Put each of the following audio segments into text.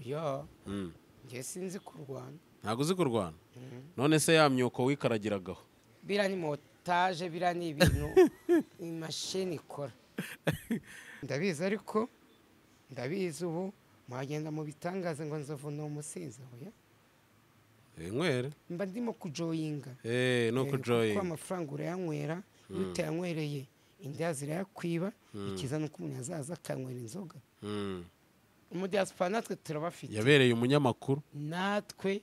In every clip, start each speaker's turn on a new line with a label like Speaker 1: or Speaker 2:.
Speaker 1: yo ngiye sinzi kurwana
Speaker 2: ntago uzi kurwana none se ya myuko wikaragiragaho
Speaker 1: bira ni montage bira ni ibintu imashini ikora ndabizi ariko ndabizi ubu mwagenda mu bitangaze ngo nzovu no umusinzi oya
Speaker 2: inywere
Speaker 1: mba ndimo kujoyinga
Speaker 2: no kujoyinga
Speaker 1: kuko amafaranga urayanywera utayanywereye inda zirayakwiba ikiza nuko umuntu azaza akanywera inzoga umudiaspora natwe turabafite
Speaker 2: yabereye umunyamakuru
Speaker 1: natwe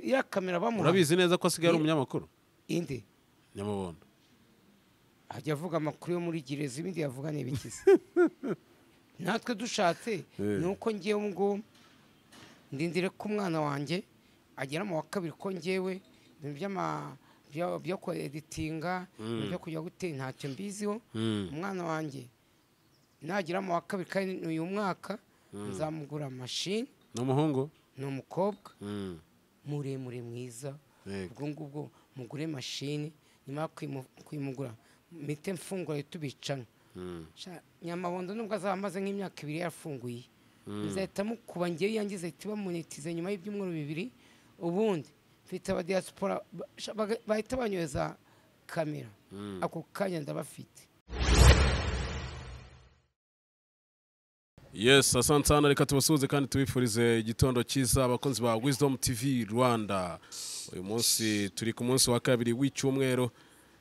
Speaker 1: iya kamera bamuha
Speaker 2: urabizi neza ko asigaye ari umunyamakuru
Speaker 1: inde
Speaker 2: Nyamubondo
Speaker 1: ajya avuga amakuru yo muri gireza ibindi yavuga n'ibikize natwe dushatse nuko ngiye ngo ndindire ko umwana wanjye agera mu wa kabiri ko ngewe byo ko editinga byo kujya gutera ntacyo mbiziho umwana wanjye nagira mu wa kabiri kandi uyu mwaka nzamugura machine
Speaker 2: n'umuhungu
Speaker 1: n'umukobwa muremure mwiza ubwo ngubwo mugure machine nyuma kwimugura mite mfungura tubicana Nyamabondo nubwo azamaze nk'imyaka 2 yafunguye nzahita mukuba ngiye yangize iti bamunetize nyuma y'ibyumweru 2 ubundi mfite aba diaspora bahita banyweza kamera ako kanya ndabafite.
Speaker 2: Yes, asante sana reka tubasuhuze kandi tubifurize igitondo cyiza abakunzi ba Wisdom TV Rwanda. Uyu munsi turi ku munsi wa kabiri w'icyumweru.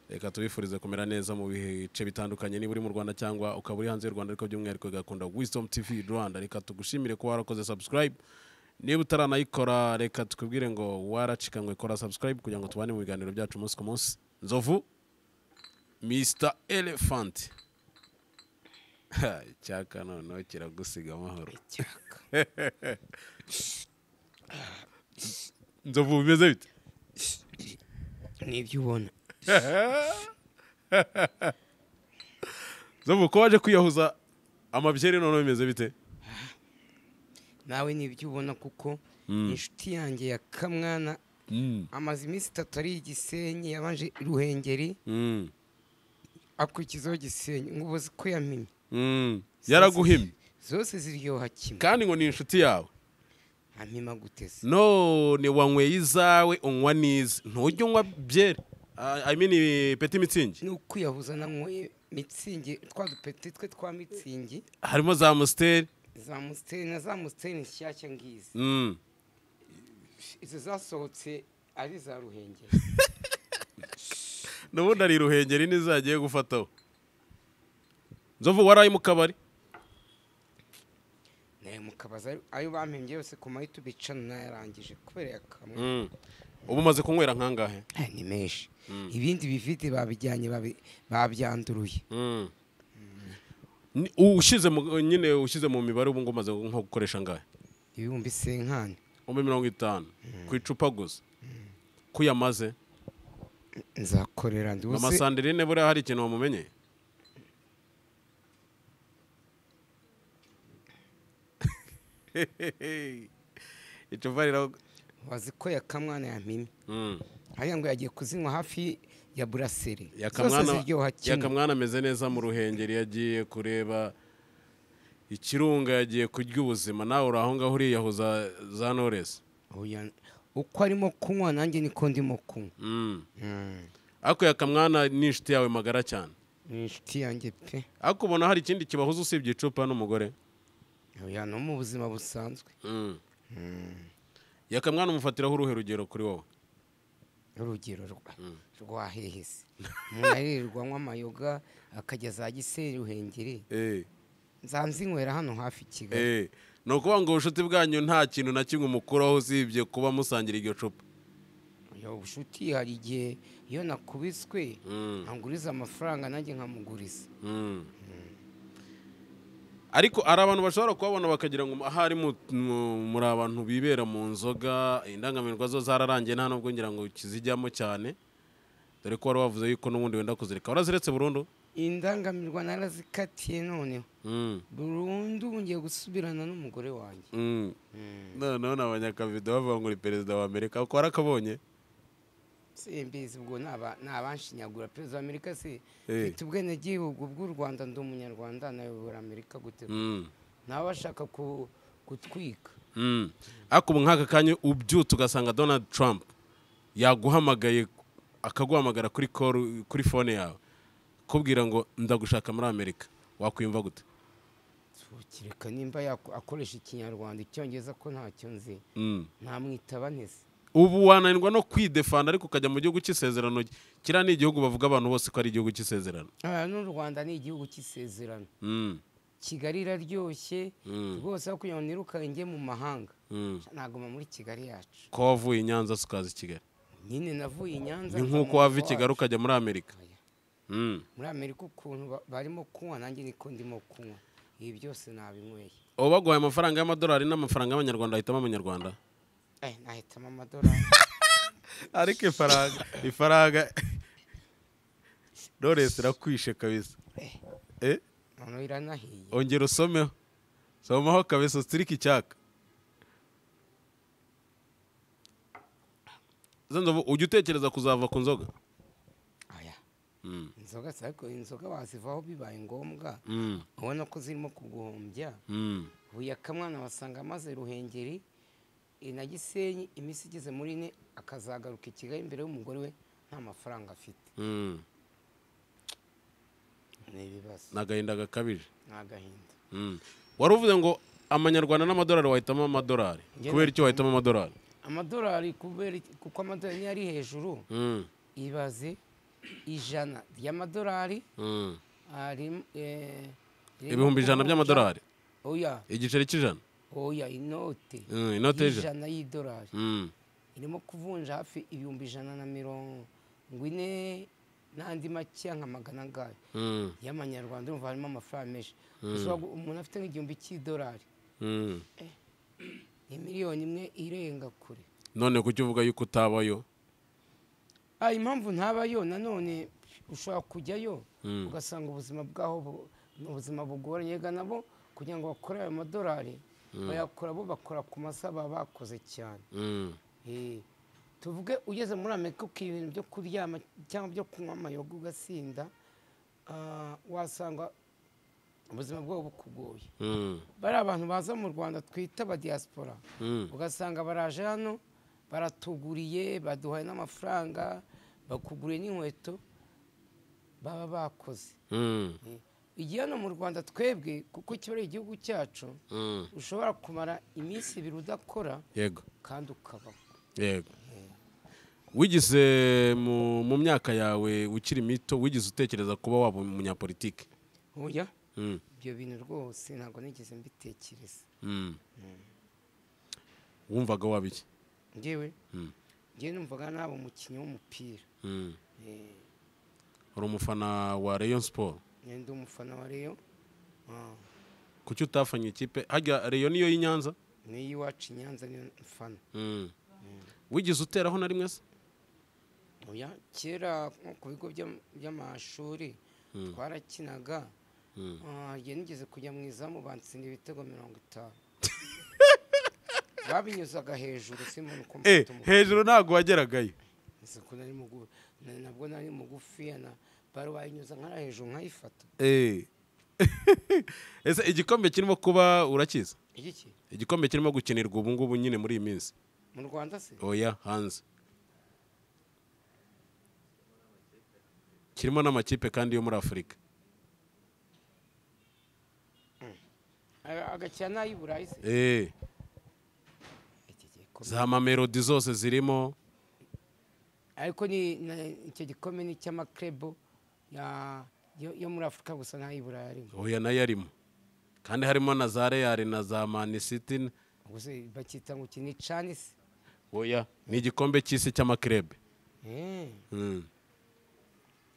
Speaker 2: Reka tubifurize kumera neza mu bice bitandukanye niba uri mu Rwanda cyangwa ukaba uri hanze y'u Rwanda ariko by'umwihariko gakunda Wisdom TV Rwanda. Reka tugushimire ko warakoze subscribe. Niba utaranayikora reka tukubwire ngo waracikanywe kora subscribe kugira ngo tubane mu biganiro byacu umunsi ku munsi. Nzovu Mr Elephant. Cyaka none kiragusiga amahoro. Nzovu bimeze bite?
Speaker 1: Nibyo ubona.
Speaker 2: Nzovu ko waje kwiyahuza amabyeri none bimeze bite?
Speaker 1: Nawe nibyo ubona kuko inshuti yanjye ya Kamwana amazi iminsi 3 ari Gisenyi yabanje Ruhengeri akurikizaho Gisenyi ngubuze ko yamimye
Speaker 2: yaraguhimye
Speaker 1: zose ziryoha kimwe
Speaker 2: kandi ngo ni inshuti yawe
Speaker 1: amima gutese
Speaker 2: none wanyweye izawe unywa nize ntujye unywa byeri I mean peti mitsingi
Speaker 1: nuko yahuza nanyoye mitsingi twadupeti twe twa mitsingi
Speaker 2: harimo za Amstel
Speaker 1: na za Amstel nshyashya ngize izo zasohotse ari za Ruhengeri
Speaker 2: nubundi ari Ruhengeri nizagiye gufataho. Nzovu waraye mu kabari
Speaker 1: mu kabaza ayo bampembye yose ku mahita ubicana yarangije kubera yakamwe
Speaker 2: ubu maze kunywera nkangahe
Speaker 1: ni menshi ibindi bifite babijyanye babyanduruye
Speaker 2: ushize nyine ushize mu mibare ubu ngo maze nko gukoresha ngahe
Speaker 1: ibihumbi 50
Speaker 2: 50 ku icupa gusa kuyamaze
Speaker 1: nzakorera nduse
Speaker 2: amasandirine buri hari ikintu wamumenye icupa rero
Speaker 1: wazi ko yakamwana yampimye hariya ngo yagiye kuzinywa hafi ya Brasserie
Speaker 2: yakamwana ameze neza mu Ruhengeri yagiye kureba ikirunga yagiye kurya ubuzima nawe uri aho ngaho uriyahuza za Knowless
Speaker 1: uko arimo kunywa nanjye niko ndimo kunywa
Speaker 2: ako yakamwana ni inshuti yawe magara cyane
Speaker 1: ni inshuti yanjye pe
Speaker 2: ako ubona hari ikindi kibahuza usibye icupa n'umugore
Speaker 1: oya no mu buzima busanzwe
Speaker 2: yakamwana umufatiraho uruhe rugero kuri wowe
Speaker 1: urugero rwahehese umuntu aririrwa anywa amayoga akajya za Gisenyi Ruhengeri nzanzinywera hano hafi Kigali
Speaker 2: ni ukuvuga ngo ubucuti bwanyu nta kintu na kimwe umukuraho usibye kuba musangira iryo cupa
Speaker 1: ubushuti hari igihe iyo nakubiswe anguriza amafaranga nanjye nkamuguriza
Speaker 2: ariko ari abantu bashobora kubabona bakagira ngo ahari muri abantu bibera mu nzoga indangamirwa zo zararangiye nta nubwo ngira ngo kizijyamo cyane dore ko wari wavuze yuko n'ubundi wenda kuzireka waraziretse burundu
Speaker 1: indangamirwa narazikatiye noneho burundu ngiye gusubirana n'umugore wanjye
Speaker 2: noneho n'abanyakavido bavuga ngo uri perezida wa Amerika uko warakabonye
Speaker 1: simbizi ubwo nabanshinyagura perezida wa Amerika se mfite ubwenegihugu bw'u Rwanda ndi umunyarwanda nayobora Amerika gute nawe bashaka gutwika
Speaker 2: ariko ubu nk'aka kanya ubyutse ugasanga Donald Trump yaguhamagaye akaguhamagara kuri phone yawe kubwira ngo ndagushaka muri Amerika wakwiyumva gute?
Speaker 1: kireka nimba akoresha ikinyarwanda icyongereza ko ntacyo nzi ntamwitaba ntese.
Speaker 2: Ubu wananirwa no kwidefanda ariko ukajya mu gihugu cy'isezerano kira ni igihugu bavuga abantu bose ko ari igihugu cy'isezerano.
Speaker 1: N'u Rwanda ni igihugu cy'isezerano. Kigali iraryoshye rwose aho kugira ngo nirukane njye mu mahanga naguma muri Kigali yacu.
Speaker 2: Ko wavuye i Nyanza ukaza i Kigali?
Speaker 1: Nyine navuye i Nyanza.
Speaker 2: Ni nk'uko wava i Kigali ukajya muri Amerika.
Speaker 1: Muri Amerika ukuntu barimo kunywa nanjye niko ndimo kunywa. Ibi byose nabinyweye.
Speaker 2: Baguhaye amafaranga y'amadolari n'amafaranga y'abanyarwanda ahitamo amanyarwanda?
Speaker 1: Nahitamo amadolari.
Speaker 2: Ariko ifaranga Knowless irakwishe kabisa.
Speaker 1: None iranahiye.
Speaker 2: Ongera usomeho. Somaho kabisa utsirike icyaka. Zanzo ujya utekereza kuzava ku nzoga?
Speaker 1: Inzoga ariko inzoga wazivaho bibaye ngombwa ubona ko zirimo kuguhombya. Uyu akamwana wasanga amaze Ruhengeri na Gisenyi iminsi igeze muri 4 akazagaruka i Kigali imbere y'umugore we nta mafaranga afite. N'ibibazo.
Speaker 2: Nagahinda gakabije.
Speaker 1: Nagahinda.
Speaker 2: Waruvuze ngo amanyarwanda n'amadolari wahitamo amadolari. Kubera icyo wahitamo amadolari?
Speaker 1: Amadolari kubera kuko amadolari yari hejuru. Ibaze ijana ry'amadolari ari
Speaker 2: ibihumbi 100 by'amadolari.
Speaker 1: Oya.
Speaker 2: Igiceri cy'ijana.
Speaker 1: Oya inote.
Speaker 2: Inote
Speaker 1: y'ijana y'idolari. Irimo kuvunja hafi ibihumbi 140 n'andi make nka magana ngayo. Y'amanyarwanda urumva harimo amafaranga menshi. Umuntu afite nk'igihumbi cy'idolari. Miliyoni imwe irenga kure.
Speaker 2: None kuki uvuga yuko utabayo?
Speaker 1: Impamvu ntabayo nanone ushobora kujyayo ugasanga ubuzima bwaho ubuzima bugoranye nabo kugira ngo bakore ayo madolari bayakora bo bakora ku masaba bakoze cyane. Tuvuge ugeze muri Amerika ukibintu byo kuryama cyangwa byo kunywa amayoga ugasinda wasanga ubuzima bwabo bukugoye. Bari abantu baza mu Rwanda twita aba diaspora ugasanga baraje hano baratuguriye baduhaye n'amafaranga bakuguriye n'inkweto baba bakoze. Igihe hano mu Rwanda twebwe kuko kibereye igihugu cyacu ushobora kumara iminsi 2 udakora kandi ukabaho.
Speaker 2: Yego. Wigize mu myaka yawe ukiri mito wigize utekereza kuba waba umunyapolitike?
Speaker 1: Oya. Ibyo bintu rwose ntabwo nigeze mbitekereza.
Speaker 2: Wumvaga wabiki?
Speaker 1: Ngewe numvaga nabo umukinnyi w'umupira.
Speaker 2: Uri umufana wa Rayon Sport?
Speaker 1: Ndi umufana wa Rayon.
Speaker 2: Kuki utafanye ikipe? Hajya Rayon niyo y'Inyanza?
Speaker 1: Ni iwacu Nyanza ni mfana.
Speaker 2: Wigize uteraho na rimwe se?
Speaker 1: Oya, kera ku bigo by'amashuri twarakinaga. Igihe nigeze kujya mu izamu bansinda ibitego 50. Babinyuzaga hejuru simuntu ko
Speaker 2: hejuru ntago wageragayo.
Speaker 1: Nabwo nari mugufi na baro bayinyuza nkara hejuru nkayifata.
Speaker 2: Ese igikombe kirimo kuba urakiza?
Speaker 1: Igiki?
Speaker 2: Igikombe kirimo gukinirwa ubu ngubu nyine muri iyi minsi.
Speaker 1: Mu Rwanda se?
Speaker 2: Oya, hanze. Kirimo n'amakipe kandi yo muri Afurika.
Speaker 1: Agakina y'Iburayi se?
Speaker 2: Za Mamelodi zose zirimo.
Speaker 1: Ariko ni icyo gikombe ni cy'amaklebo yo muri Afurika gusa nta y'Iburayi arimo.
Speaker 2: Oya nayo arimo. Kandi harimo na za Real na za Man City.
Speaker 1: Gusa bakita ngo kini Chanis.
Speaker 2: Oya, ni igikombe cy'isi cy'amaklebe.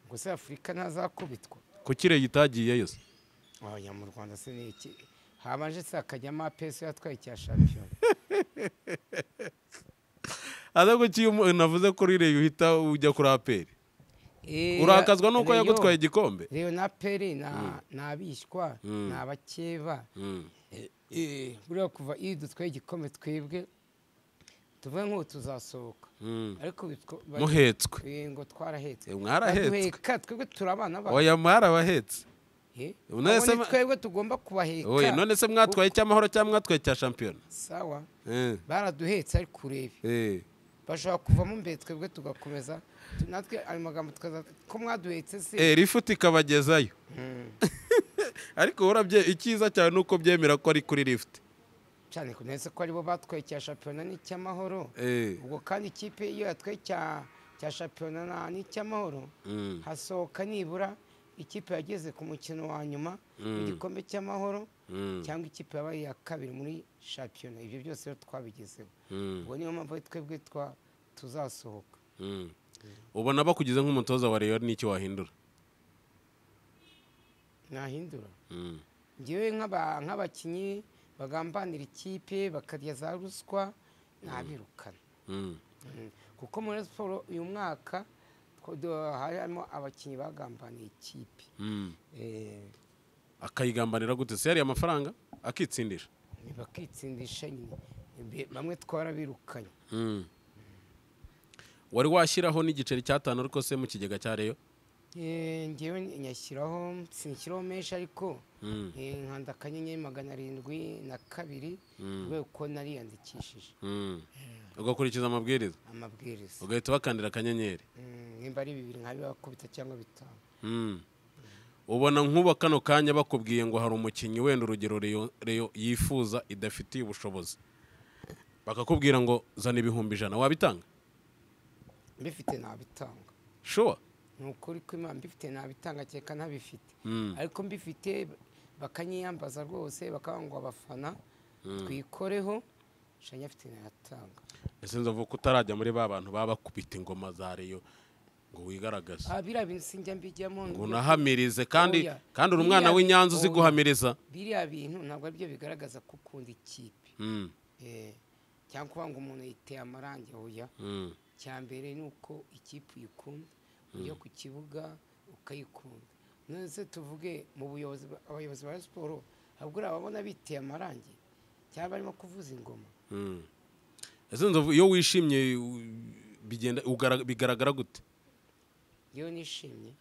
Speaker 1: Gusa Afurika ntazakubitwa.
Speaker 2: Kukire gitagiye yose.
Speaker 1: Oya mu Rwanda se ni iki? Habanje se akajyamo APS yatwaye cya champion.
Speaker 2: Azago cyumu navuze ko rire yuhita ujya kuri APR. Urakazwa nuko yagutwaye igikombe.
Speaker 1: Rero na APR nabishwa nabakeba. Buriya kuva idutwaye igikombe twebwe tuvuge ngo tuzasohoka. Ariko
Speaker 2: muhetswe.
Speaker 1: Ngo twarahetse.
Speaker 2: Mwarahetse.
Speaker 1: Twebwe turabana ba.
Speaker 2: Oya mwarabahetse.
Speaker 1: none twebwe tugomba kubaheka
Speaker 2: oye none se mwatwaye cy'amahoro cyangwa mwatwaye cya champion
Speaker 1: sawa baraduhetse ari kurebe bashobora kuvamo mbere twebwe tugakomeza natwe ayo magambo tukaza ko mwaduhetse se
Speaker 2: rifuti ikabagezayo ariko urabye icyiza cyane nuko byemera ko ari kuri lift
Speaker 1: cyane kunese ko aribo batwaye cya champion n'icyamahoro ubwo kandi ikipe iyo yatwaye cya champion n'icyamahoro hasohoka nibura ikipe yageze ku mukino wa nyuma igikombe cy'amahoro cyangwa ikipe yabaye ya kabiri muri champion ibyo byose rero twabigezeho ubwo niyo mpamvu twebwe tuzasohoka
Speaker 2: ubona bakugize nk'umutoza wa Rayon n'iki wahindura
Speaker 1: nahindura ngewe nk'abakinnyi bagambanira ikipe bakarya za ruswa nabirukana kuko muri siporo uyu mwaka harimo abakinnyi bagambaniye ikipe
Speaker 2: akayigambanira gute se yari amafaranga akitsindisha
Speaker 1: bakitsindisha nyine bamwe twarabirukanye
Speaker 2: wari washyiraho n'igiceri cy'atanu ariko se mu kigega cya Rayon
Speaker 1: ngewe nyashyiraho sinishyiraho menshi ariko nkanda akanyenyeri 702 rwego ko nariyandikishije
Speaker 2: ugakurikiza amabwiriza ugahita bakandira akanyenyeri
Speaker 1: nimba ari 2 nkabibakubita cyangwa 5
Speaker 2: ubona nk'uba kano kanya bakubwiye ngo hari umukinnyi wenda urugero Rayon yifuza idafitiye ubushobozi bakakubwira ngo zana 100,000 wabitanga
Speaker 1: mbifite nabitanga
Speaker 2: sure
Speaker 1: nukuri ko Imana mbifite nabitanga cyeka ntabifite ariko mbifite bakanyiyambaza rwose bakangwa abafana twikoreho shanya afite natanga
Speaker 2: ese nzavuga ko utarajya muri ba bantu baba bakubita ingoma za Rayon ngo wigaragaze
Speaker 1: biriya bintu sinjya mbijyamo
Speaker 2: ngo nahamirize kandi uri umwana w'Inyanza uzi guhamiriza
Speaker 1: biriya bintu ntabwo aribyo bigaragaza ko ukunda ikipe cyangwa kuvuga ngo umuntu yiteye amarangi oya cyambere nuko ikipe uyikunda ujya ku kibuga ukayikunda none se tuvuge mu buyobozi abayobozi ba siporo habura ababona biteye amarangi cyangwa barimo kuvuza ingoma
Speaker 2: ese iyo wishimye bigenda bigaragara gute
Speaker 1: iyo nishimye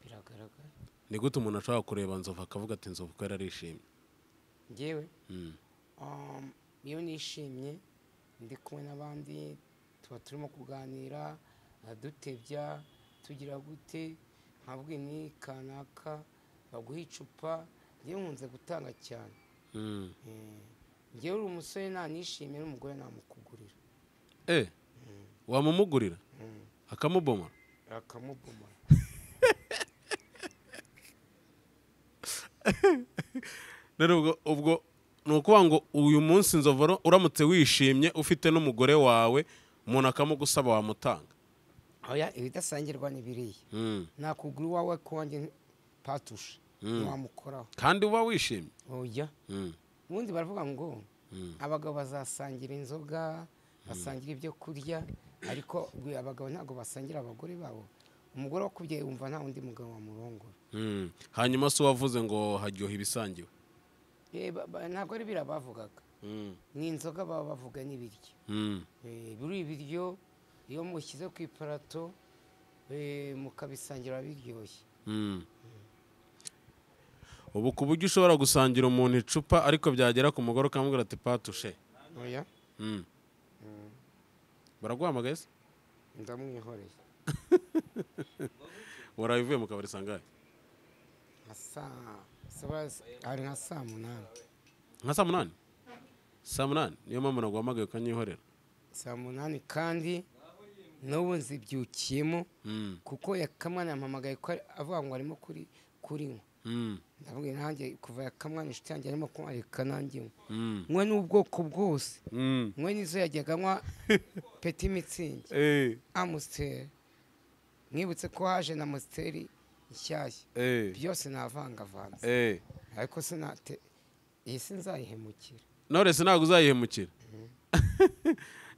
Speaker 1: biragaragara
Speaker 2: ni gute umuntu ashobora kureba Nzovu akavuga ati Nzovu ko yarishimye
Speaker 1: ngewe iyo nishimye ndi kumwe n'abandi tuba turimo kuganira dutebya tugira gute nkabwe ni kanaka baguha icupa ngewe nkunze gutanga cyane ngewe uri umusore ntanishimye n'umugore namukugurira
Speaker 2: wamumugurira akamuboma rero ubwo ni ukuvuga ngo uyu munsi Nzovu uramutse wishimye ufite n'umugore wawe umuntu akamugusaba wamutanga
Speaker 1: oya ibidasangirwa ni biriya nakugura iwawe ko wanjye patusha ntiwamukoraho
Speaker 2: kandi uba wishimye
Speaker 1: oya ubundi baravuga ngo abagabo bazasangira inzoga basangira ibyo kurya ariko abagabo ntabwo basangira abagore babo umugore wakubyaye wumva nta undi mugabo wamurongora
Speaker 2: hanyuma se wavuze ngo haryoha ibisangiwe
Speaker 1: ntabwo ari biriya bavugaga ni inzoga baba bavuga n'ibiryo biri ibiryo iyo mushyize ku iparato mukabisangira biryoshye
Speaker 2: ubu ku buryo ushobora gusangira umuntu icupa ariko byagera ku mugore ukamubwira ati patushe
Speaker 1: oya
Speaker 2: baraguhamagaye se
Speaker 1: ndamwihoreye
Speaker 2: warabivuye mu kabari sangahe
Speaker 1: hari nka 8:00
Speaker 2: nka 8:00 8:00 niyo mpamvu naguhamagaye ukanyihorera
Speaker 1: 8:00 kandi n'ubu nzibyukiyemo kuko yakamwana yampamagaye ko avuga ngo arimo kurinywa ndavuga nanjye kuva yakamwana inshuti yanjye arimo kumwareka nanjye nywe n'ubwoko bwose nywe n'izo yajyaga anywa peti mitsingi amusiteri mwibutse ko haje na amusiteri nshyashya byose navangavanze ariko iyi si nzayihemukira
Speaker 2: none se ntabwo uzayihemukira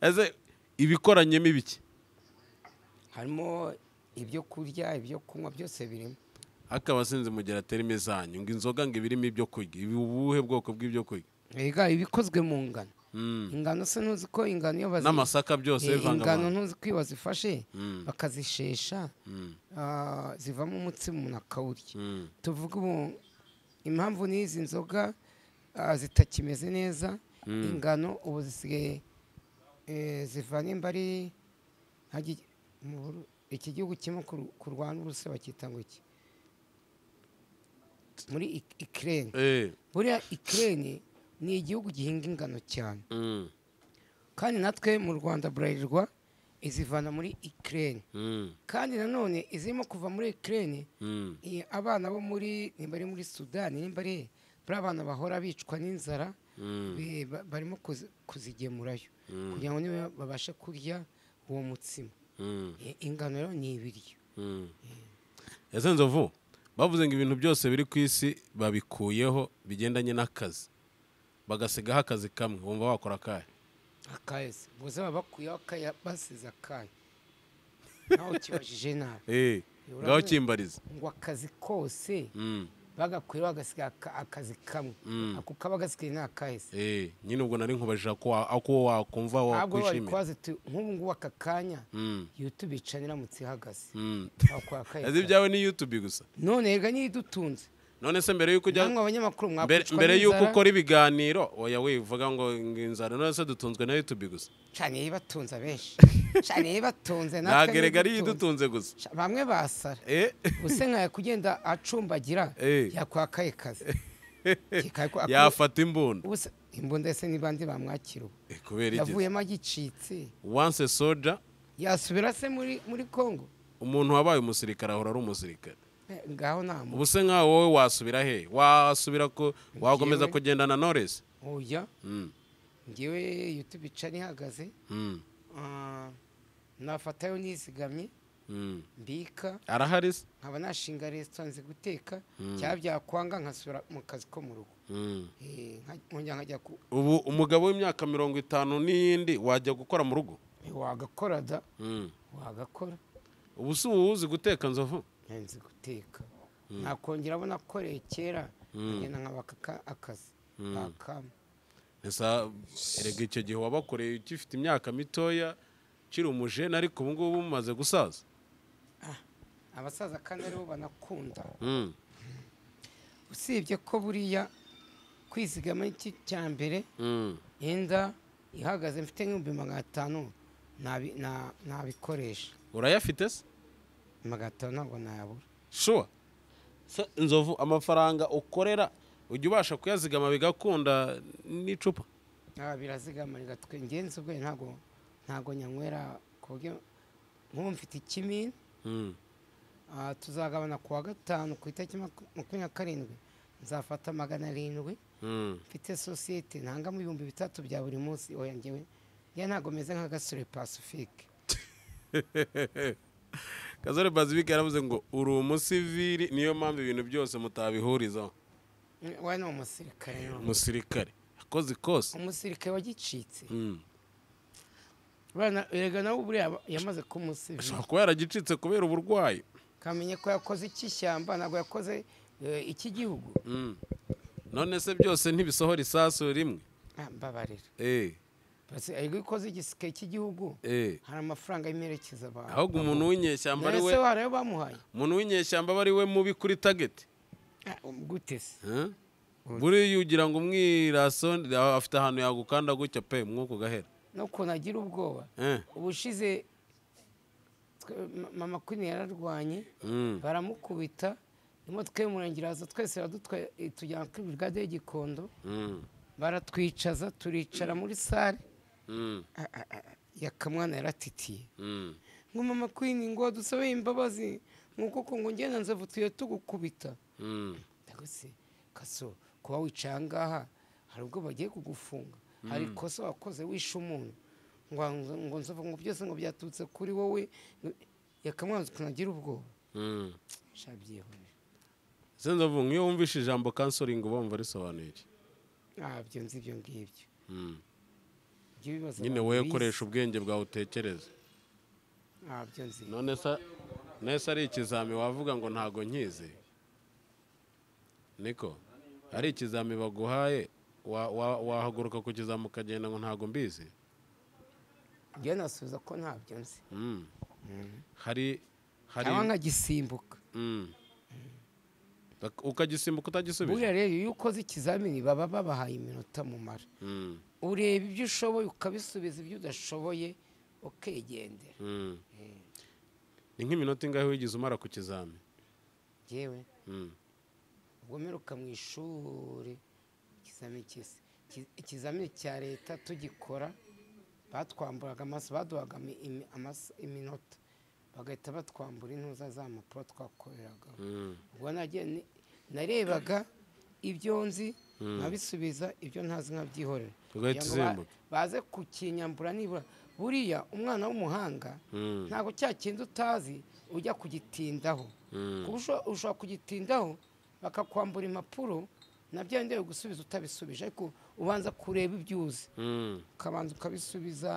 Speaker 2: ese ibikoranyemo ibiki
Speaker 1: harimo ibyo kurya ibyo kunywa byose birimo
Speaker 2: akaba sinzi mugira terime zanyu ngo inzoga ngo ibirimo ibyo kurya ubuhe bwoko bw'ibyo kurya
Speaker 1: ibikozwe mu ngano ingano se ntuzi ko ingano iyo
Speaker 2: n'amasaka byose
Speaker 1: ingano ntuzi ko iyo bazifashe bakazishesha zivamo umutsima umuntu akawurya. tuvuga ubu impamvu n'izi nzoga zitakimeze neza, ingano ubu zisigaye ziva nimba ari iki gihugu kirimo kurwana uburusiya bakita ngo iki muri Ukraine. buriya Ukraine ni igihugu gihinga ingano cyane, kandi natwe mu Rwanda burarirwa izivana muri Ukraine, kandi nanone izirimo kuva muri Ukraine abana bo muri nimba ari muri Sudani, nimba ari abana bahora bicwa n'inzara barimo kuzigemurayo kugira ngo niba babashe kurya uwo mutsima. ingano rero ni ibiryo.
Speaker 2: ese Nzovu bavuze ngo ibintu byose biri ku isi babikuyeho bigendanye n'akazi, bagasigaho akazi kamwe, wumva wakora akahe?
Speaker 1: Akazi buze bakuyeho basize akahe nawe kibajije nabi.
Speaker 2: ngaho kimbariza
Speaker 1: ngo akazi kose bagakuyeho bagasiga akazi kamwe, ako kaba gasigaye ni akahise.
Speaker 2: nyine ubwo nari nkubajije ako wakumva wakwishimira.
Speaker 1: nk'ubu ngubu aka kanya YouTube ica iramutse ihagaze wakora akahise.
Speaker 2: ese ibyawe ni YouTube gusa?
Speaker 1: none rega niyo idutunze.
Speaker 2: none se mbere yuko ujya
Speaker 1: abanyamakuru mwakwicwa
Speaker 2: mbere yuko ukora ibiganiro oya wivuga ngo inzara, none se dutunzwe na YouTube gusa?
Speaker 1: cyane yibatunze benshi cyane yibatunze
Speaker 2: natwe ntagerega ari idutunze gusa,
Speaker 1: bamwe basara use nkaya kugenda acumbagira yakwa akaye kazi
Speaker 2: yafata imbunda.
Speaker 1: imbunda ese nibandi bamwakira
Speaker 2: kubera iki
Speaker 1: yavuyemo agicitse
Speaker 2: once soldier
Speaker 1: yasubira se muri Kongo?
Speaker 2: umuntu wabaye umusirikare ahora ari umusirikare.
Speaker 1: ngaho namo
Speaker 2: ubu se nkaho wowe wasubira he? wasubira ko wakomeza kugendana Knowless?
Speaker 1: oya ngewe YouTube ica ihagaze nafatayo nizigamye mbika
Speaker 2: arahari se
Speaker 1: nkaba nashinga restaurant nzi guteka cyaba byakwanga nkasubira mu kazi ko mu rugo. nkajya
Speaker 2: ubu umugabo w'imyaka 50 n'iyindi wajya gukora mu rugo?
Speaker 1: wagakora da wagakora.
Speaker 2: ubu si uzi guteka Nzovu?
Speaker 1: nzi guteka nakongera abona koreye kera ngenda nkabaka akazi bakama.
Speaker 2: esa erega icyo gihe wabakoreye ugifite imyaka mitoya kiri umujene, ariko ubu ngubu mumaze gusaza.
Speaker 1: abasaza kandi aribo banakunda. usibye ko buriya kwizigama iki cya mbere yenda ihagaze mfite nk'ibihumbi 500 nabikoresha.
Speaker 2: urayafite se?
Speaker 1: 500 ntabwo nayabura.
Speaker 2: sure Nzovu amafaranga ukorera ujya ubasha kuyazigama bigakunda n'icupa?
Speaker 1: birazigama rigatwe ngenzi ubwo ntago nyanywera kubyo nk'ubu mfite ikimina tuzagabana kuwa 5 ku itariki 27 nzafata 700. mfite societe ntangamo 3,000 bya buri munsi. oya ngewe ntago meze nka Gasore Pacifique.
Speaker 2: Gasore Pacifique yaravuze ngo uri umusivili, niyo mpamvu ibintu byose mutabihurizaho.
Speaker 1: we ni umusirikare.
Speaker 2: umusirikare akoze kose
Speaker 1: umusirikare wagicitse. erega nawe buriya yamaze kumusivili.
Speaker 2: ashobora kuba yaragicitse kubera uburwayi.
Speaker 1: kamenye ko yakoze ik'ishyamba ntabwo yakoze icy'igihugu.
Speaker 2: none se byose ntibisohora isasu rimwe?
Speaker 1: mbabarira ariko ikoze igisike cy'igihugu hari amafaranga y'imperekeza abantu.
Speaker 2: ahubwo umuntu w'inyeshyamba ari we
Speaker 1: bamuhaye.
Speaker 2: umuntu w'inyeshyamba aba ari we mubi kuri target.
Speaker 1: gute se?
Speaker 2: buriya ugira ngo umwiraso afite ahantu yagukanda gutya pe mwuko gahera
Speaker 1: no kunagira ubwoba. ubushize mama Queen yararwanye baramukubita imodoka y'umurengerazo twese tujyana kuri brigade y'Igikondo baratwicaza turicara muri sale yakamwana yaratitiye ngo mama Queen ngo dusabe imbabazi nkuko ngo ngenda Nzovu tuye tugukubita. ndagose kaso kuba wicaye ngaha hari ubwo bagiye kugufunga, hari kosa wakoze wishe umuntu ngo Nzovu ngo byose ngo byatutse kuri wowe yakamwanze kunagira ubwoba. shabyihorera
Speaker 2: se Nzovu nk'iyo wumvishe ijambo counseling bumva risobanuye iki?
Speaker 1: byo nzi ibyo ngibyo.
Speaker 2: nyine wowe koresha ubwenge bwawe utekereza.
Speaker 1: byo nzi.
Speaker 2: none se ari ikizami wavuga ngo ntago nkizi niko ari ikizami baguhaye wahaguruka kukizamuka agenda ngo ntago mbizi
Speaker 1: njye nasubiza ko ntabyo nzi
Speaker 2: hari
Speaker 1: cyangwa nkagisimbuka
Speaker 2: ukagisimbuka utagisubije
Speaker 1: buriya rero iyo ukoze ikizamini baba babahaye iminota mumara ureba ibyo ushoboye ukabisubiza ibyo udashoboye ukigendera
Speaker 2: ni nk'iminota ingahe wigize umara ku kizamini
Speaker 1: yewe ubwo mperuka mu ishuri ikizamini cya leta tugikora batwamburaga amaso baduhaga iminota bagahita batwambura intuza za mpapuro twakoreraga ubwo narebaga ibyo nzi nkabisubiza ibyo ntazi nkabyihorera baze kukinyambura nibura buriya umwana w'umuhanga ntabwo cya kintu utazi ujya kugitindaho ushobora kugitindaho bakakwambura impapuro nabyo ndewe gusubiza utabisubije ariko ubanza kureba ibyo uzi ukabanza ukabisubiza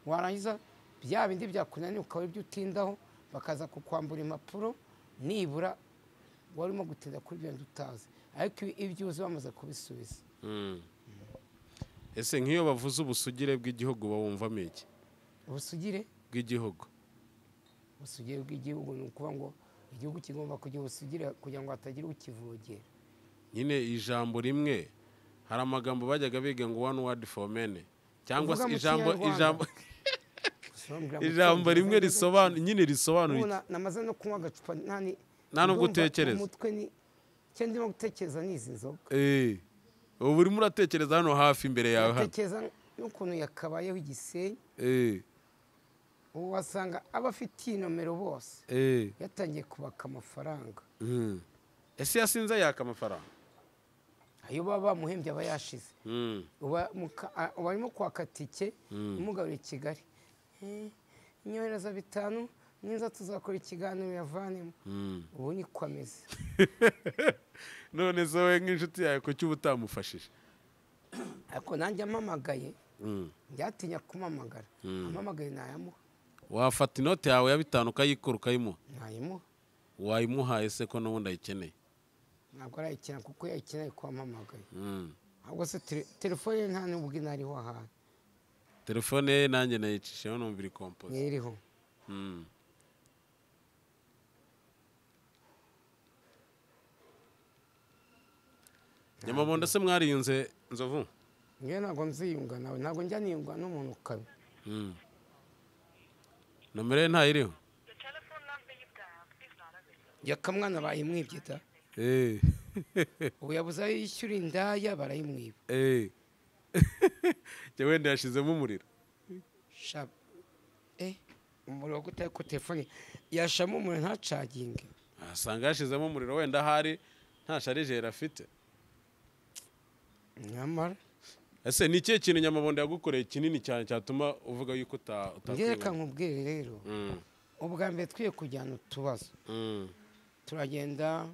Speaker 1: warangiza bya bindi byakunaniye ukaba ibyo utindaho bakaza kukwambura impapuro nibura warimo gutinda kuri ibyo utazi ariko ibyo uzi bamaze kubisubiza
Speaker 2: ese nk'iyo bavuze ubusugire bw'igihugu bawumvamo iki
Speaker 1: ubusugire
Speaker 2: bw'igihugu
Speaker 1: ubusugire bw'igihugu ni ukuvuga ngo igihugu kigomba kugira ubusugire kugira ngo hatagira ukivogera
Speaker 2: nyine ijambo rimwe hari amagambo bajyaga biga ngo one word for many cyangwa se ijambo rimwe nyine risobanura
Speaker 1: namaze no kunywa agacupa
Speaker 2: nta nubwo utekereza
Speaker 1: umutwe icyo ndimo gutekereza ni izi nzoga
Speaker 2: ubu urimo uratekereza hano hafi imbere yawe hano
Speaker 1: utekereza n'ukuntu yakabayeho igisenyi ubu wasanga abafitiye inomero bose yatangiye kubaka amafaranga
Speaker 2: ese yasinze yaka amafaranga
Speaker 1: ayo baba bamuhembye aba yashize ubu arimo kwaka tike umugarura i Kigali inyohereza 5 niza tuzakora ikiganiro yavanemo ubu ni kwameze
Speaker 2: none so we nk'inshuti yawe ko cyuba utamufashije
Speaker 1: ariko nanjye amamagaye byatinya kumamagara amamagaye nayamuha
Speaker 2: wafata inote yawe ya 5 ukayikora ukayimuha
Speaker 1: nayimuha
Speaker 2: wayimuhaye se ko n'ubundi ayikeneye
Speaker 1: ntabwo arayikeneye kuko yayikeneye kwamamagaye ahubwo se telefone ye nta n'ubwo inariho ahantu
Speaker 2: telefone ye nanjye nayicisheho numva iri kompoze
Speaker 1: iriho
Speaker 2: nyamabondo se mwariyunze nzovu
Speaker 1: ngewe ntabwo nziyunga nawe ntabwo njya niyunga n'umuntu kabi
Speaker 2: nomero ye ntayiriho
Speaker 1: yakamwana bayimwibye da ubu yabuze ayo yishyura indaya barayimwiba
Speaker 2: jya wenda yashizemo umuriro
Speaker 1: umuriro wo gutari ko telefone yashamo umuriro ntacaginge
Speaker 2: asanga yashizemo umuriro wenda ahari nta sharijeri afite
Speaker 1: nyamara
Speaker 2: ese ni ikihe kintu nyamabondo yagukoreye kinini cyane cyatuma uvuga yuko
Speaker 1: ngereka nkubwire rero ubwa mbere twiye kujyana utubazo turagenda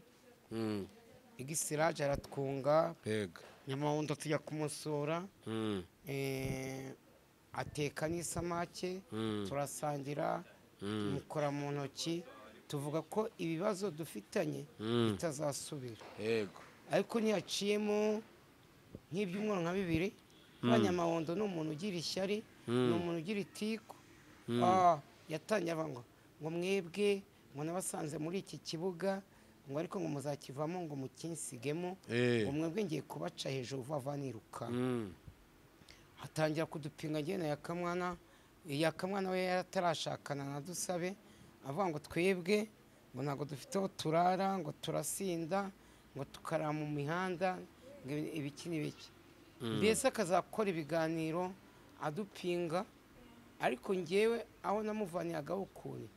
Speaker 1: igisiraje aratwunga nyamabondo tujya kumusura ateka n'isamake turasangira mukora mu ntoki tuvuga ko ibibazo dufitanye bitazasubira ariko ntiyaciyemo nk'ibyumweru nka 2 abanyamabondo ni umuntu ugira ishyari ni umuntu ugira itiku yatangiye avuga ngo mwebwe ngo nabasanze muri iki kibuga ngo ariko ngo muzakivamo ngo mukinsigemo ngo mwebwe ngiye kubaca hejuru vuba niruka hatangira kudupinga njye na yakamwana we yaratarashakana na Dusabe avuga ngo twebwe ngo ntabwo dufite aho turara ngo turasinda ngo tukarara mu mihanda ibiki n'ibiki mbese akazakora ibiganiro adupinga ariko ngewe aho namuvaniye ukuri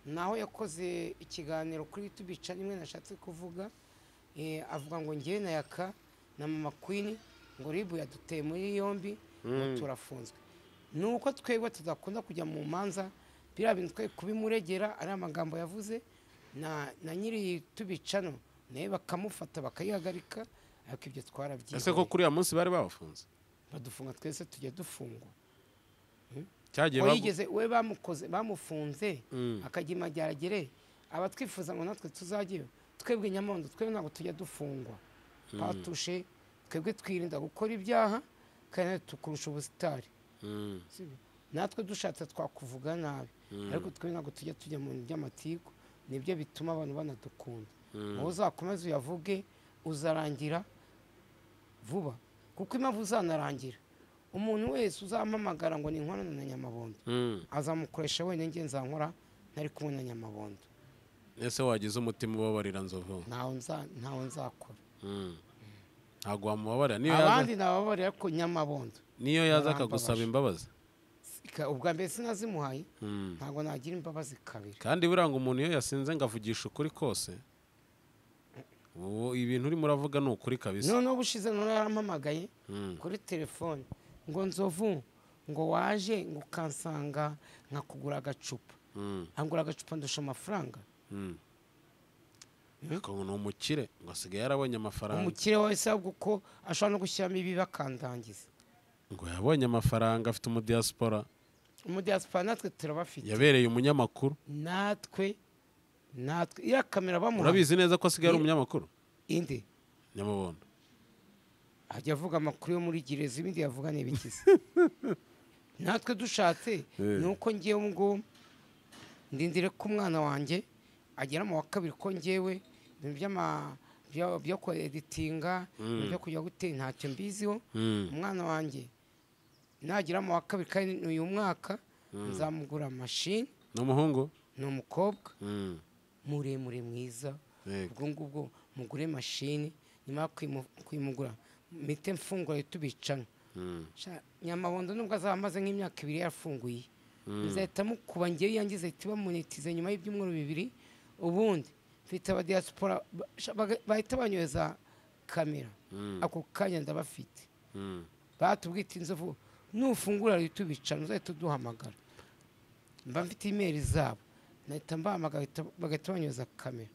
Speaker 1: naho yakoze ikiganiro kuri YouTube rimwe nashatse kuvuga avuga ngo ngewe na Yaka na Mama Queen ngo ribu yaduteye muri yombi ngo turafunzwe nuko twebwe tudakunda kujya mu manza biriya bintu twe kubimuregera ari amagambo yavuze na nyiri tubicano naye bakamufata bakayihagarika ariko ibyo twarabyiye
Speaker 2: ese ko kuri ya munsi bari bafunze
Speaker 1: badufunga twese tujya dufungwa
Speaker 2: cyagiye
Speaker 1: yigeze we bamufunze akajya Mageragere abatwifuza ngo natwe tuzajyeyo twebwe Nyamondo twebwe ntabwo tujya dufungwa batushe twebwe twirinda gukora ibyaha kandi tukurusha ubusitari. Natwe dushatse twakuvuga nabi, ariko twe ntabwo tujya mu by'amatiku, nibyo bituma abantu banadukunda. wowe uzakomeza uyavuge uzarangira vuba, kuko impamvu uzanarangira umuntu wese uzampamagara ngo ni inkorana na Nyamabondo azamukoresha wenyine, nge nzankora ntari kumwe na Nyamabondo.
Speaker 2: ese wagize umutima ubabarira Nzovu?
Speaker 1: ntawe nzakora.
Speaker 2: ntabwo wamubabarira? niyo
Speaker 1: abandi nababarira ko Nyamabondo
Speaker 2: niyo yaza akagusaba imbabazi
Speaker 1: ubwa mbere sinazimuhaye, ntabwo nagira imbabazi kabiri.
Speaker 2: kandi buranga umuntu iyo yasinze ngo avugisha ukuri kose, ibintu urimo uravuga ni ukuri kabisa.
Speaker 1: noneho ubushize none yarampamagaye kuri telefone ngo Nzovu ngo waje ngo ukansanga nkakugura agacupa. angura agacupa ndusha amafaranga.
Speaker 2: ni umukire ngo asigaye yarabonye amafaranga.
Speaker 1: umukire wese ahubwo ko ashobora no gushyiramo ibi bakandangiza.
Speaker 2: ngo yabonye amafaranga, afite umudiyasipora.
Speaker 1: umudiyasipora natwe turabafite.
Speaker 2: yabereye umunyamakuru.
Speaker 1: natwe iya kamera bamuha.
Speaker 2: urabizi neza ko asigaye ari umunyamakuru?
Speaker 1: indi
Speaker 2: Nyamabondo
Speaker 1: ajya avuga amakuru yo muri gereza, ibindi yavuga ni ibikize. natwe dushatse ni uko ngewe ngo ndindire ko umwana wanjye agera mu wa kabiri, ko ngewe byo ko editinga byo kujya gutera ntacyo mbiziho. umwana wanjye nagera mu wa kabiri, kandi uyu mwaka nzamugura mashini.
Speaker 2: ni umuhungu?
Speaker 1: ni umukobwa muremure mwiza. ubwo ngubwo mugure mashini, nyuma yo kuyimugura mite mfungura tubicana. Nyamabondo nubwo azaba amaze nk'imyaka 2 yafunguye, nzahita mukuba ngewe yangize iti bamunitize nyuma y'ibyumweru 2, ubundi mfite abadiaspora bahita banyoza kamera. ako kanya ndabafite. batubwita Inzovu nufungura tubicana uzahita uduhamagara. mba mfite email zabo, nahita mbahamagara bagahita banyoza kamera.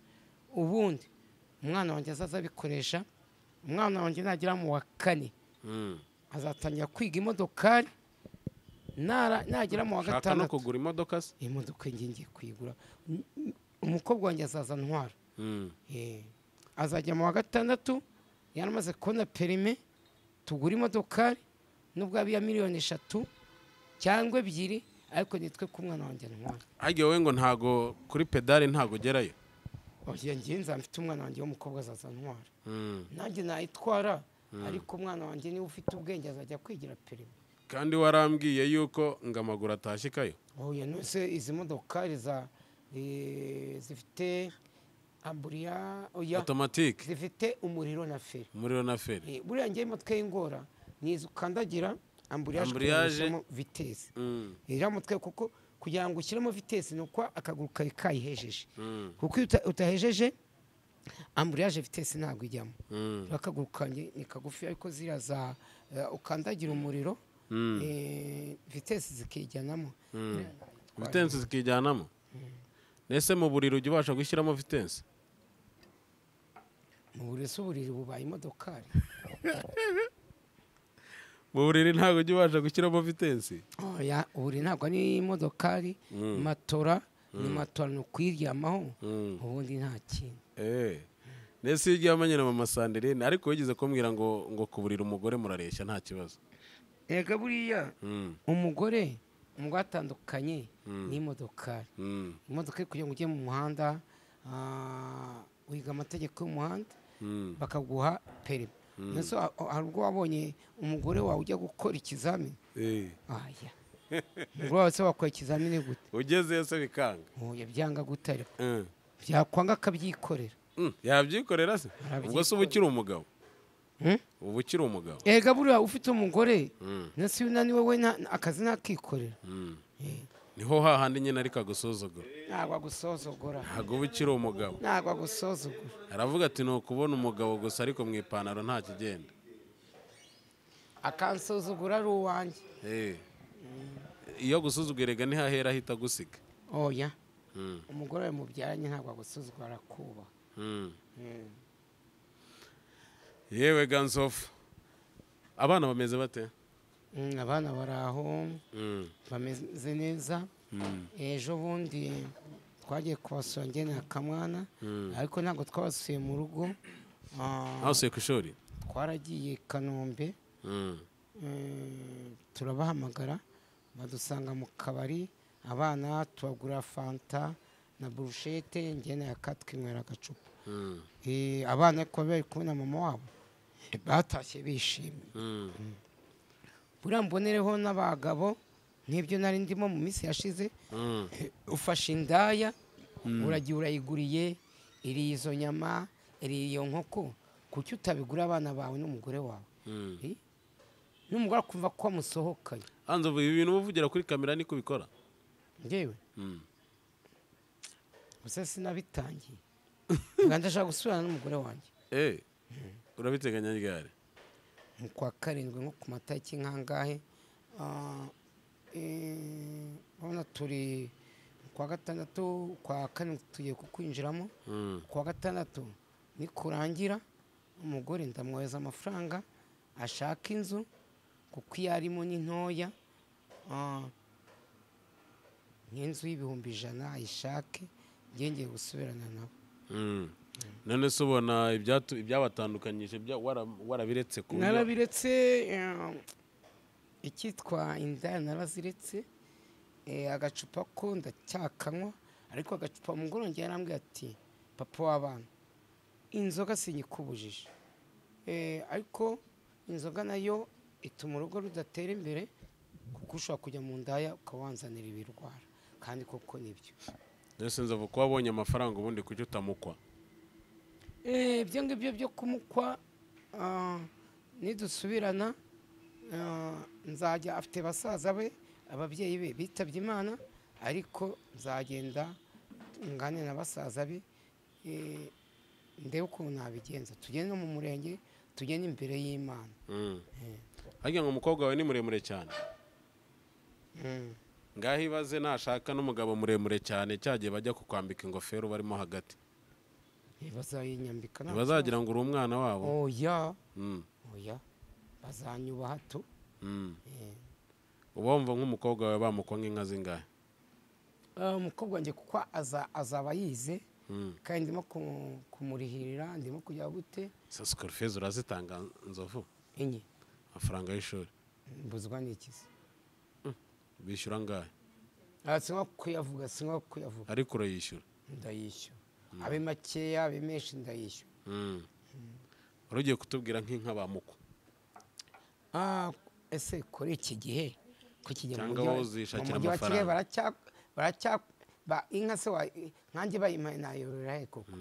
Speaker 1: ubundi umwana wanjye azaza bikoresha. umwana wanjye nagira mu wa 4 azatangira kwiga imodokari, nagira mu wa 5
Speaker 2: shaka no kugura imodoka se.
Speaker 1: imodoka ngiye kwigura. umukobwa wanjye azaza ntwara. azajya mu wa 6 yaramaze kubona perime, tugura imodokari nubwo abiya miliyoni 3 cyangwa 2, ariko nitwe ku mwana wanjye ntwara.
Speaker 2: Agiye we ngo ntago kuri pedali ntago gerayo.
Speaker 1: oya ngiye nzamfite umwana wanjye w'umukobwa azaza ntwara. nanjye nayitwara, ariko umwana wanjye niwe ufite ubwenge azajya kwigira perime.
Speaker 2: kandi warambwiye yuko ngo amaguru atashikayo.
Speaker 1: oya nose izi modokari zifite amburiya, oya
Speaker 2: automatique,
Speaker 1: zifite umuriro na feri.
Speaker 2: umuriro na feri.
Speaker 1: buriya ngiye mutwe y'ingora nizo ukandagira
Speaker 2: amburiyaje
Speaker 1: vitesse. ira mutwe kuko kugira ngo ushyiremo vitesse nuko akaguru kari kayihejeje. kuko utahejeje amburiyaje vitesse ntabwo ijyamo. akaguru kanje ni kagufi, ariko zira za ukandagira umuriro vitesse zikijyanamo.
Speaker 2: vitesse zikijyanamo. nese mu buriro ujya ubasha gushyiramo vitesse?
Speaker 1: mu buriri bubaye imodokari.
Speaker 2: mu buriri ntabwo ujya ubasha gushyiramo vitesse?
Speaker 1: oya uburiri ntabwo ari imodokari. matora ni matora, ni ukwiryamaho ubundi nta kintu.
Speaker 2: nese iyo ugiye amanyana mu masanderine, ariko wigeze kumbwira ngo kuburira umugore murareshya nta kibazo.
Speaker 1: ega buriya umugore atandukanye n'imodokari. imodoka kugira ngo ujye mu muhanda wiga amategeko y'umuhanda bakaguha perime. nese hari ubwo wabonye umugore wawe ujya gukora ikizamini? aya umugore wawe se wakora ikizamini gute?
Speaker 2: ugezeyo se bikanga?
Speaker 1: oya byanga gute ariko byakwanga akabyikorera.
Speaker 2: yabyikorera se? ubwo se uba ukiri umugabo? ubu ukiri umugabo?
Speaker 1: ega buriya ufite umugore nese unaniwe we akazi nakikorera.
Speaker 2: niho hahandi nyine ariko agusuzugura.
Speaker 1: ntabwo agusuzugura.
Speaker 2: ntabwo uba ukiri umugabo.
Speaker 1: ntabwo agusuzugura.
Speaker 2: aravuga ati ni ukubona umugabo gusa, ariko mu ipantaro nta kigenda.
Speaker 1: akansuzugura ari uwanjye.
Speaker 2: iyo agusuzugurega ntihahera ahita agusiga.
Speaker 1: oya umugore wawe mubyaranye ntabwo agusuzugura, arakubaha.
Speaker 2: yewe ga Nzovu, abana bameze bate?
Speaker 1: abana bari aho bameze neza. ejo bundi twagiye kubasura njye na Kamwana, ariko ntabwo twabasuye mu rugo.
Speaker 2: basuye ku ishuri?
Speaker 1: twaragiye Kanombe turabahamagara badusanga mu kabari abana tubagura fanta na burushete ngene yakatwinywera agacupa abana ko bari kubona mama wabo batashye bishimye buriya mbonereho n'abagabo nk'ibyo nari ndimo mu minsi yashize ufashe indaya uragiye urayiguriye iriye izo nyama iriye iyo nkoko kuki utabigura abana bawe n'umugore wawe n'umugore akumva ko wamusohokanye
Speaker 2: Anzovu ibi bintu uvugira kuri kamera niko bikora
Speaker 1: ngewe gusa sinabitangiye nganda ndashaka gusubirana n'umugore wanjye
Speaker 2: urabiteganya ryari
Speaker 1: mu kwa karindwi nko ku matariki nkangahe urabona turi kwa gatandatu kwa kane tugiye kukwinjiramo kwa gatandatu nikurangira umugore ndamwohereza amafaranga ashaka inzu kuko iyo arimo ni ntoya nk'inzu y'ibihumbi 100 ayishake ngiye gusubirana nabo
Speaker 2: none se ubona ibyabatandukanyije warabiretse ku
Speaker 1: narabiretse icyitwa indaya naraziretse agacupa ko ndacyakanywa ariko agacupa umugore wanjye yarambwiye ati papa w'abana inzoga sinyikubujije ariko inzoga nayo ituma urugo rudatera imbere kuko ushobora kujya mu ndaya ukawanzanira ibirwara kandi koko nibyo
Speaker 2: ndetse nzavuga ko wabonye amafaranga ubundi kuki utamukwa
Speaker 1: ibyo ngibyo byo kumukwa nidusubirana nzajya afite basaza be ababyeyi be bitabye Imana ariko nzagenda ngane na basaza be ndebe uko nabigenza tugende no mu murenge tugende imbere y'Imana
Speaker 2: hagira ngo umukobwa wawe ni muremure cyane ngaho ibaze nashaka n'umugabo muremure cyane cyagiye bajya kukwambika ingofero barimo hagati
Speaker 1: bazayinyambika
Speaker 2: bazagira ngo uri umwana wabo
Speaker 1: oya bazanyubaha tu
Speaker 2: uba wumva nk'umukobwa wawe bamukwa nk'inka zingahe
Speaker 1: umukobwa wanjye kuko azaba yize kandi ndimo kumurihirira ndimo kujya gute
Speaker 2: saskorfeze urazitanga Nzovu
Speaker 1: enye
Speaker 2: amafaranga y'ishuri
Speaker 1: mbuzwa n'ikizi
Speaker 2: bishyura ngahe
Speaker 1: sinko kuyavuga
Speaker 2: ariko urayishyura
Speaker 1: ndayishyura abe makeya abe menshi ndayishyura
Speaker 2: wari ugiye kutubwira nk'inka bamukwa
Speaker 1: ese kuri iki gihe kukigera
Speaker 2: mu mujyi wa
Speaker 1: Kigali inka se nkanjye bayimpaye nayorora he koko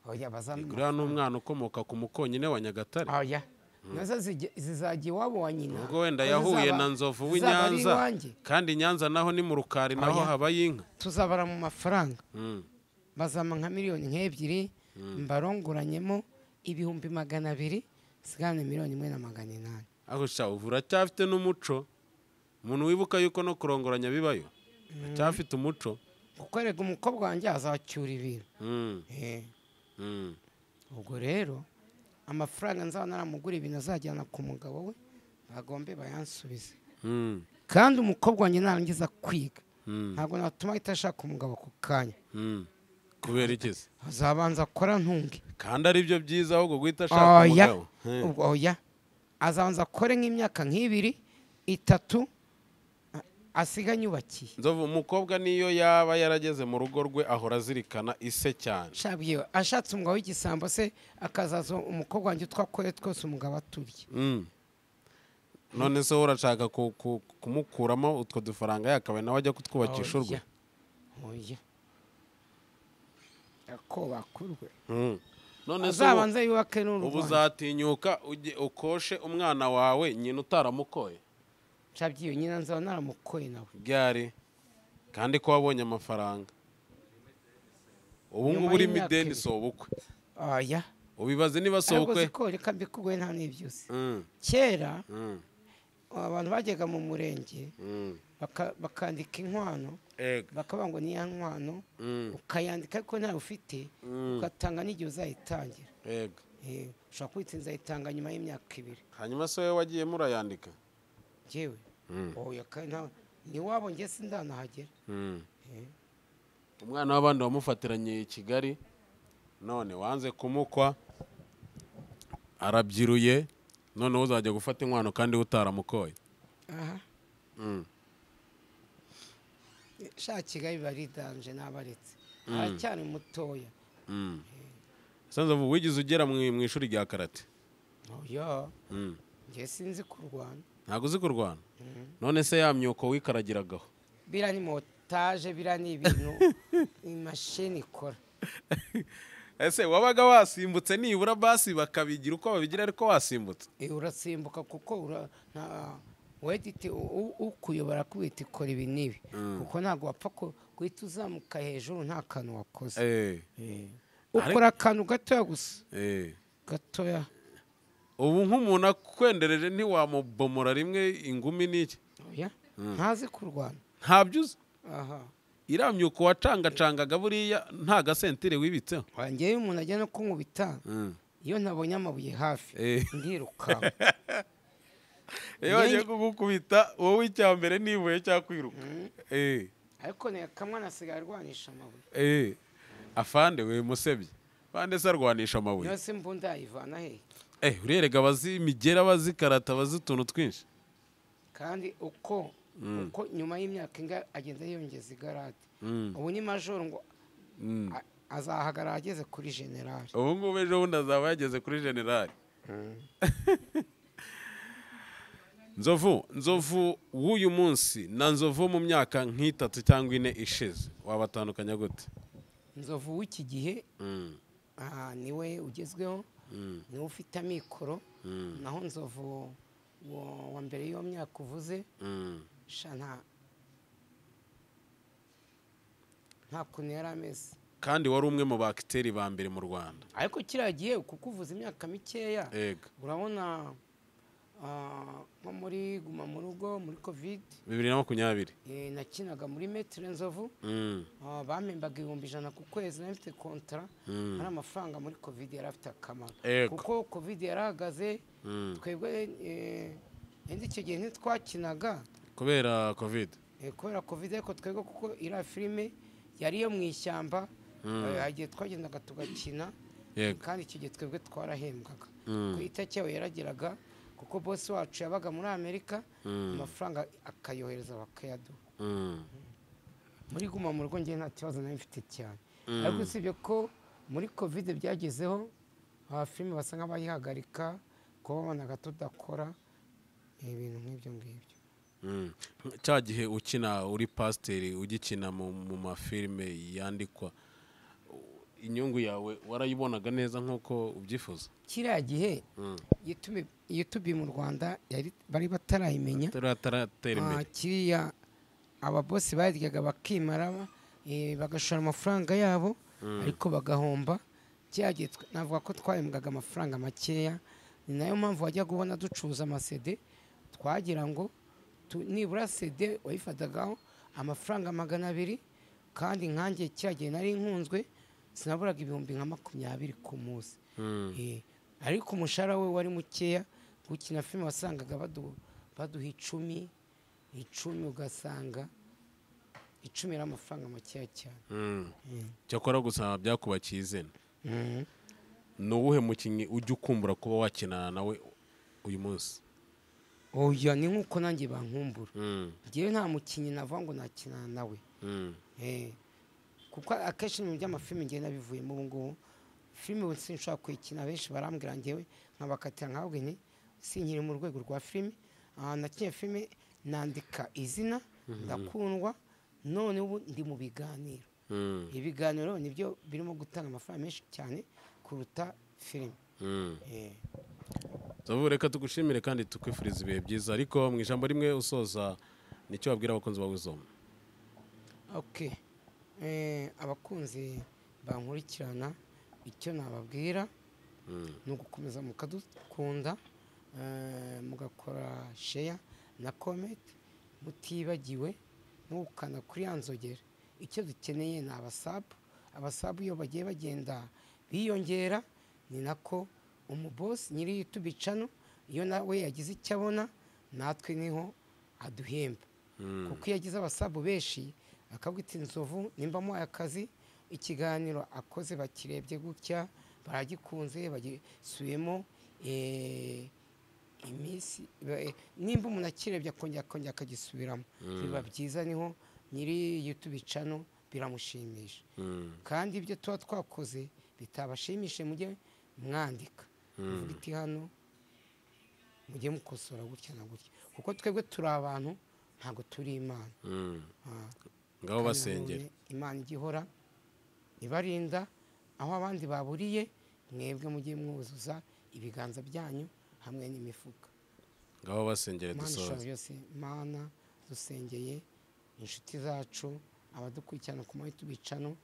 Speaker 1: oya
Speaker 2: bazamugura n'umwana ukomoka ku mukonyine wa Nyagatare
Speaker 1: oya nazo zizajya iwabo wa nyina
Speaker 2: ubwo wenda yahuye na Nzovu w'Inyanza kandi Nyanza naho ni mu Rukari naho haba y'inka
Speaker 1: tuzabara mu mafaranga bazama nka miliyoni nk'ebyiri mbarongoranyemo ibihumbi 200 sigane miliyoni 1,800
Speaker 2: aho sha uvura cyafite n'umuco umuntu wibuka yuko no kurongoranya bibayo cyafite umuco
Speaker 1: kukorega umukobwa wanjye azacyura ibintu ubwo rero amafaranga nzaba naramugura ibintu azajyana ku mugabo we bagombe bayansubize kandi umukobwa wanjye narangiza kwiga ntabwo natuma ahita ashaka umugabo ku kanya
Speaker 2: kubera ikizi
Speaker 1: azabanza akora ntunge
Speaker 2: kandi ari byo byiza ahubwo guhita ashaka umugabo
Speaker 1: oya azabanza akore nk'imyaka nk'ibiri 3 asiga nyubakiye
Speaker 2: Nzovu umukobwa niyo yaba yarageze mu rugo rwe ahora azirikana ise cyane
Speaker 1: shabwiye ashatse umugabo w'igisambo se akazaza umukobwa wanjye twakoye twose umugabo aturye
Speaker 2: none se urashaka kumukuramo utwo dufaranga yakabaye nawe ajya kutwubakisha urwe
Speaker 1: oya ako bakurwe
Speaker 2: none se
Speaker 1: azabanza yubake n'urugo
Speaker 2: ubu uzatinyuka ukoshe umwana wawe nyina utaramukoye
Speaker 1: shabwiye nyina nzaba naramukoye nawe
Speaker 2: byari kandi ko wabonye amafaranga ubu ngubu uri mideni sobukwe
Speaker 1: oya
Speaker 2: ubibaze niba sobukwe
Speaker 1: ariko reka mbikugwe nta n'ibyose kera abantu bajyaga mu murenge bakandika inkwano bakavuga ngo niya nkwano ukayandika ariko ntawe ufite ugatanga n'igihe uzayitangira ushobora kwita nzayitanga nyuma y'imyaka 2
Speaker 2: hanyuma se wowe wagiye murayandika
Speaker 1: jewe oya ni wabo nge sindanahagera
Speaker 2: umwana w'abandi wamufatiranye i Kigali none wanze kumukwa arabyiruye noneho uzajya gufata inkwano kandi utaramukoye.
Speaker 1: aha sha Kigali bari danje nabaretse aracyari mutoya.
Speaker 2: Sanzovu wigize ugera mu ishuri rya karate?
Speaker 1: Oya nge sinzi kurwana.
Speaker 2: Ntago uzi kurwana? None se ya myuko wikaragiragaho?
Speaker 1: Bira ni montage, bira ni ibintu imashini ikora.
Speaker 2: Ese wabaga wasimbutse nibura basi bakabigira uko babigira ariko wasimbutse?
Speaker 1: Urasimbuka kuko wedite ukuyobora kwita ikora ibi nibi kuko ntago wapfa guhita uzamuka hejuru nta kantu wakoze. Ukora akantu gatoya gusa. Gatoya.
Speaker 2: Ubu nk'umuntu akwendereje ntiwamubomora rimwe ingumi n'iki?
Speaker 1: Oya ntazi kurwana.
Speaker 2: Ntabyo uzi?
Speaker 1: Aha
Speaker 2: Iramyuko wacangacangaga buriya nta gasentire wibitseho?
Speaker 1: Wanjye umuntu ajya no kunkubita iyo ntabonye amabuye hafi ndiruka.
Speaker 2: Iyo wagiye kugukubita wowe icyambere nibuye cyakwiruka.
Speaker 1: Ariko ne kamwe nasigaye arwanisha amabuye.
Speaker 2: Afande we musebye. Bande se arwanisha amabuye?
Speaker 1: Yose mbunda yivana he?
Speaker 2: Urerega bazi imigera bazi karata bazi utuntu twinshi.
Speaker 1: Kandi uko nyuma y'imyaka inga agenda yongeza igarade. Ubu ni major ngo azahagara ageze kuri general.
Speaker 2: Ubu ngubu ejo bundi azaba yageze kuri general. Nzovu w'uyu munsi na Nzovu mu myaka nk'itatu cyangwa ine ishize wabatandukanya gute?
Speaker 1: Nzovu w'iki gihe niwe ugezweho, niwe ufite amikoro, naho Nzovu wa mbere y'iyo myaka uvuze nta kuntu yari ameze.
Speaker 2: Kandi wari umwe mu bakiteri ba mbere mu Rwanda.
Speaker 1: Ariko kiragiye kuko uvuze imyaka mikeya urabona nko muri guma mu rugo muri covid
Speaker 2: 2020
Speaker 1: nakinaga muri Metre Nzovu bamembaga 100,000 ku kwezi nafite kontra ari amafaranga muri covid yari afite akamaro kuko covid yarahagaze twebwe icyo gihe ntitwakinaga
Speaker 2: kubera covid
Speaker 1: ariko twebwe kuko iriya filime yari yo mu ishyamba hagiye twagendaga tugakina kandi icyo gihe twebwe twarahembwaga ku itariki yawe yarageraga kuko boss wacu yabaga muri Amerika amafaranga akayohereza bakayaduha. Muri guma mu rugo ngiye nta kibazo nari mfite cyane ariko usibye ko muri covid byagezeho filime basa nk'abayihagarika ko babonaga tudakora ibintu nk'ibyo ngibyo.
Speaker 2: Cya gihe ukina uri pasiteri ugikina mu mafilime yandikwa inyungu yawe warayibonaga neza nk'uko ubyifuza?
Speaker 1: Kiriya gihe YouTube mu Rwanda bari batarayimenya, kiriya ababosi baryaga bakimara bagashora amafaranga yabo ariko bagahomba. Kiriya gihe navuga ko twahembwaga amafaranga makeya, ni nayo mpamvu wajya kubona ducuruza amasede twagira ngo nibura sede wayifatagaho amafaranga 200 kandi nkanjye kiriya gihe nari nkunzwe sinaburaga 20,000 ku munsi. Ariko umushahara we wari mukeya, gukina filime wasangaga baduha 10 ugasanga 10 ari amafaranga makeya cyane.
Speaker 2: Cyakora gusa byakubakiye izina. Ni uwuhe mukinnyi ujya ukumbura kuba wakinana nawe uyu munsi?
Speaker 1: Oya ni nkuko nanjye bankumbura. Ngewe nta mukinnyi navuga ngo nakinana nawe. Kuko akenshi mu by'amafilime ngiye nabivuyemo ubu ngubu filime sinshobora kuyikina, benshi barambwira ngewe nkabakatira nkabwe nti sinkiri mu rwego rwa filime. Nakinye filime nandika izina ndakundwa, none ubu ndi mu biganiro. Ibiganiro nibyo birimo gutanga amafaranga menshi cyane kuruta filime.
Speaker 2: Reka tugushimire kandi tukwifuriza ibihe byiza, ariko mu ijambo rimwe usoza nicyo wabwira abakunzi ba Wisdom?
Speaker 1: Abakunzi bankurikirana icyo nababwira ni ugukomeza mukadukunda, mugakora share na comment, mutibagiwe mukana kuri yanzogera. Icyo dukeneye ni abasabu iyo bagiye bagenda biyongera ni nako umuboss nyiri YouTube channel iyo nawe yagize icyo abona natwe niho aduhemba. Kuko iyo yagize abasabu benshi akabwita Nzovu nimba mu akazi ikiganiro akoze bakirebye gutya baragikunze bagisuyemo iminsi nimba umuntu akirebye akongera akagisubiramo biba byiza, niho nyiri YouTube channel biramushimisha. Kandi ibyo tuba twakoze bitabashimishe mujye mwandika uvuga iti hano mujye mukosora gutya na gutya, kuko twebwe turi abantu ntago turi Imana.
Speaker 2: Ngaho basengera
Speaker 1: Imana igihora ibarinda aho abandi baburiye, mwebwe mujye mwuzuza ibiganza byanyu hamwe n'imifuka.
Speaker 2: Ngaho basengera dusoza.
Speaker 1: Mana dusengeye inshuti zacu abadukurikirana ku YouTube channel,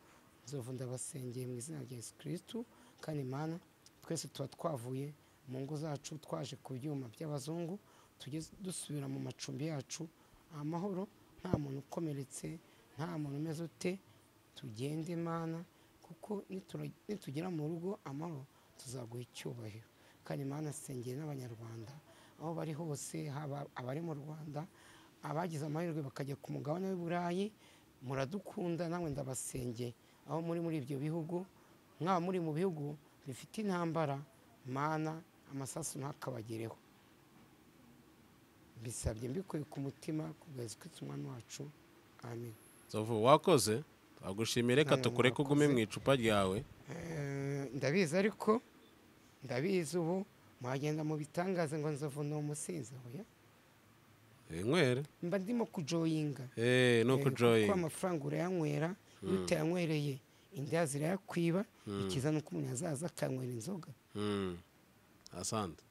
Speaker 1: nzovu ndabasengeye mu izina rya Yesu Kristo. Kandi Imana twese tuba twavuye mu ngo zacu twaje ku byuma by'abazungu, tujye dusubira mu macumbi yacu amahoro, nta muntu ukomeretse, nta muntu umeze ute, tugende Imana, kuko nitugera mu rugo amahoro tuzaguha icyubahiro. Kandi Imana sengeye n'abanyarwanda aho bari hose, haba abari mu Rwanda, abagize amahirwe bakajya ku mugabane w'i Burayi, muradukunda namwe ndabasengeye aho muri ibyo bihugu, mwaba muri mu bihugu bifite intambara, Mana amasasu ntakabagereho. Bisabye mbikuye ku mutima kubweza ko umwami wacu. Amen.
Speaker 2: Nzovu wakoze, agushimire reka tukureke ugume mu icupa ryawe.
Speaker 1: Ndabizi ariko ndabizi ubu mwagenda mu bitangaze ngo Nzovu ni umusinzi oya.
Speaker 2: Inywere
Speaker 1: Mba ndimo kujoyinga.
Speaker 2: No kujoyinga.
Speaker 1: Kuko amafaranga urayanywera, iyo utayanywereye inda zirayakwiba, ikiza nuko umuntu azaza akanywera inzoga.
Speaker 2: Asante.